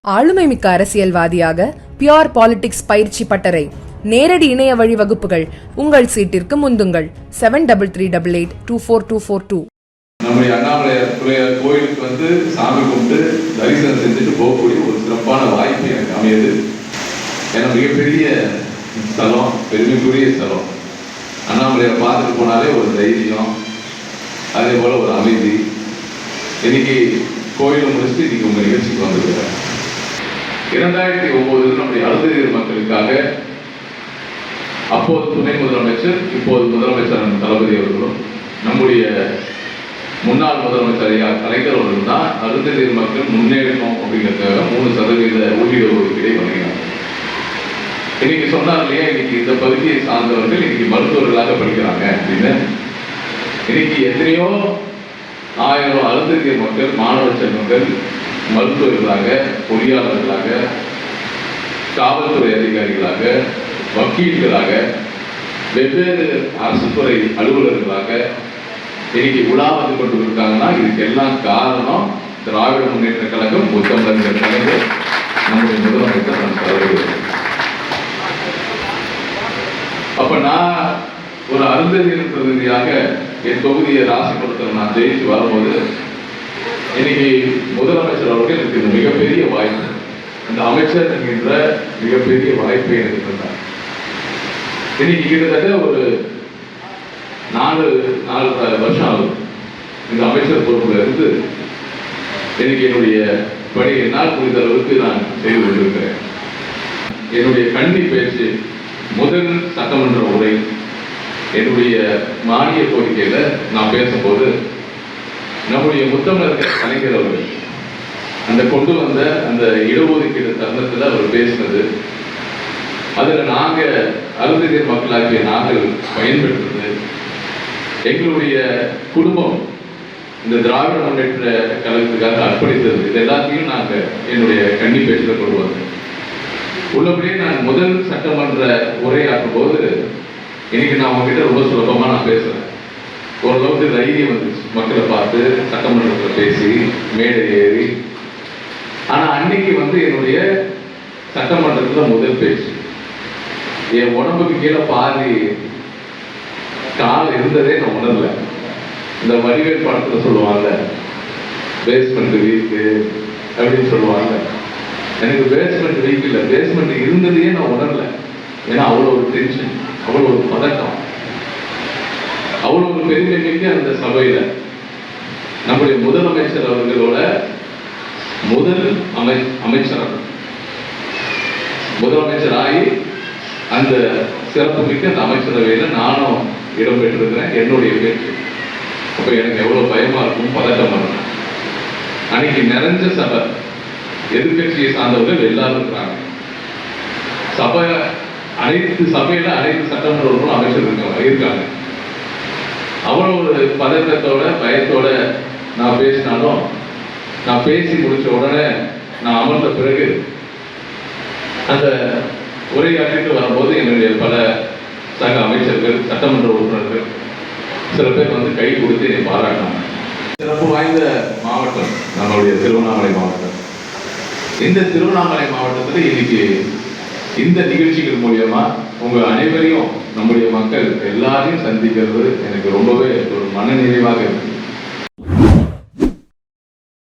ஆளுமைமிக்க அரசியல்வாதியாக pure politics பயிற்சி பட்டறை நேரடி இணைய வழி வகுப்புகள் உங்கள் சீட்டிற்கு முந்துங்கள் 7338824242. நம்முடைய அண்ணாமலையார் கோயிலுக்கு சாமி கும்பிட்டு தரிசனம் செஞ்சுட்டு போகக்கூடிய ஒரு சிறப்பான வாய்ப்பு எனக்கு அமையுது. ஏன்னா மிகப்பெரிய ஸ்தலம், பெருமைக்குரிய ஸ்தலம். அண்ணாமலையார் பார்த்துட்டு போனாலே ஒரு தைரியம், அதே போல ஒரு அமைதி. இன்னைக்கு கோயிலை முடிச்சுட்டு இன்னைக்கு உங்க நிகழ்ச்சிக்கு வந்திருக்கிறேன். 2009 நம்முடைய அருந்ததியர் மக்களுக்காக அப்போது துணை முதலமைச்சர், இப்போது முதலமைச்சர் தளபதி அவர்களும், நம்முடைய முன்னாள் முதலமைச்சர் ஐயா கலைஞர் அவர்கள் தான் அருந்ததியர் மக்கள் முன்னேறணும் அப்படிங்கிறதுக்காக 3% ஒதுக்கீடை வழங்கினார். இன்னைக்கு சொன்னார் இல்லையா, இன்னைக்கு இந்த பகுதியை சார்ந்தவர்கள் இன்னைக்கு மருத்துவர்களாக படிக்கிறாங்க அப்படின்னு. இன்னைக்கு எத்தனையோ 1000 அருந்ததியர் மக்கள், மாணவ செல்வங்கள் மருத்துவர்களாக, பொறியாளர்களாக, காவல்துறை அதிகாரிகளாக, வக்கீல்களாக, வெவ்வேறு அரசு துறை அலுவலர்களாக இன்னைக்கு உலா வந்து கொண்டு இருக்காங்கன்னா இதுக்கு எல்லாம் காரணம் திராவிட முன்னேற்ற கழகம், முத்தமிழர் கலைஞர், நம்முடைய முதலமைச்சர் நம் தலைவர். அப்ப நான் ஒரு அருந்ததியர் பிரதிநிதியாக என் தொகுதியை ராசிபுரத்தில் நான் ஜெயிச்சு வரும்போது இன்னைக்கு முதலமைச்சர் அவர்கள் எனக்கு இந்த மிகப்பெரிய வாய்ப்பு, அந்த அமைச்சர் என்கின்ற மிகப்பெரிய வாய்ப்பை எனக்கு தந்தார். இன்னைக்கு கிட்டத்தட்ட ஒரு 4 வருஷம் ஆகும் இந்த அமைச்சர் பொறுப்புல இருந்து. இன்னைக்கு என்னுடைய பணி என்னால் முடிந்த அளவுக்கு நான் செய்து கொண்டிருக்கிறேன். என்னுடைய கன்னி பேச்சு, முதல் சட்டமன்ற உரை, என்னுடைய மானிய கோரிக்கையில நான் பேசும்போது நம்முடைய முத்தமிழர் கலைஞர் அவர்கள் அந்த கொண்டு வந்த அந்த இடஒதுக்கீடு தருணத்தில் அவர் பேசினது, அதுல நாங்க அருந்ததியர் மக்களாகிய நாங்கள் பயன்பெற்றது, எங்களுடைய குடும்பம் இந்த திராவிட முன்னேற்ற கழகத்துக்காக அர்ப்பணித்தது, இது எல்லாத்தையும் நாங்க என்னுடைய கன்னி பேச்சுல கொண்டு வந்தோம். உள்ளபடியே நான் முதல் சட்டமன்ற உரையாற்றும் போது இன்னைக்கு நான் உங்ககிட்ட ரொம்ப சுலபமா நான் பேசுறேன். ஓரளவுக்கு தைரியம் வந்துச்சு, மக்களை பார்த்து சட்டமன்றத்தில் பேசி மேடை ஏறி. ஆனா அன்னைக்கு என்னுடைய சட்டமன்றத்துல முதல் பேச்சு, என் உடம்புக்கு கீழே பாதி கால் இருந்ததே நான் உணரல. இந்த வடிவேல் படத்துல சொல்லுவாங்க பேஸ்மெண்ட் வீக்கு அப்படின்னு சொல்லுவாங்க. எனக்கு பேஸ்மெண்ட் வீக் இல்லை, பேஸ்மெண்ட் இருந்ததையே நான் உணரல. ஏன்னா அவ்வளோ ஒரு டென்ஷன், அவ்வளோ ஒரு பதட்டம், அவ்வளோ ஒரு பெருமை மிக்க அந்த சபையில நம்முடைய முதலமைச்சர் அவர்களோட முதல் முதலமைச்சராகி அந்த சிறப்பு மிக்க அந்த அமைச்சரவையில நானும் இடம்பெற்றிருக்கிறேன். என்னுடைய பேச்சு அப்ப எனக்கு எவ்வளவு பயமா இருக்கும், பதட்டமா இருக்கும். அன்னைக்கு நிறைஞ்ச சபை, எதிர்கட்சியை சார்ந்தவர்கள் எல்லாரும் இருக்கிறாங்க. சபை அனைத்து சபையில அனைத்து சட்டமன்ற அமைச்சர் இருக்காங்க. அவ்வளவு ஒரு பதட்டத்தோட பயத்தோட நான் பேசினாலும், நான் பேசி முடிச்ச உடனே நான் அமர்ந்த பிறகு அந்த உரையாற்றிட்டு வரும்போது என்னுடைய பல சக அமைச்சர்கள், சட்டமன்ற உறுப்பினர்கள் சில பேர் கை கொடுத்து என்னை பாராட்டினாங்க. சிறப்பு வாய்ந்த மாவட்டம் நம்மளுடைய திருவண்ணாமலை மாவட்டம். இந்த திருவண்ணாமலை மாவட்டத்தில் இன்னைக்கு இந்த நிகழ்ச்சிகள் மூலியமா உங்க அனைவரையும், நம்முடைய மக்கள் எல்லாரையும் சந்திக்கிறது எனக்கு ரொம்பவே ஒரு மன நிறைவாக இருக்கு.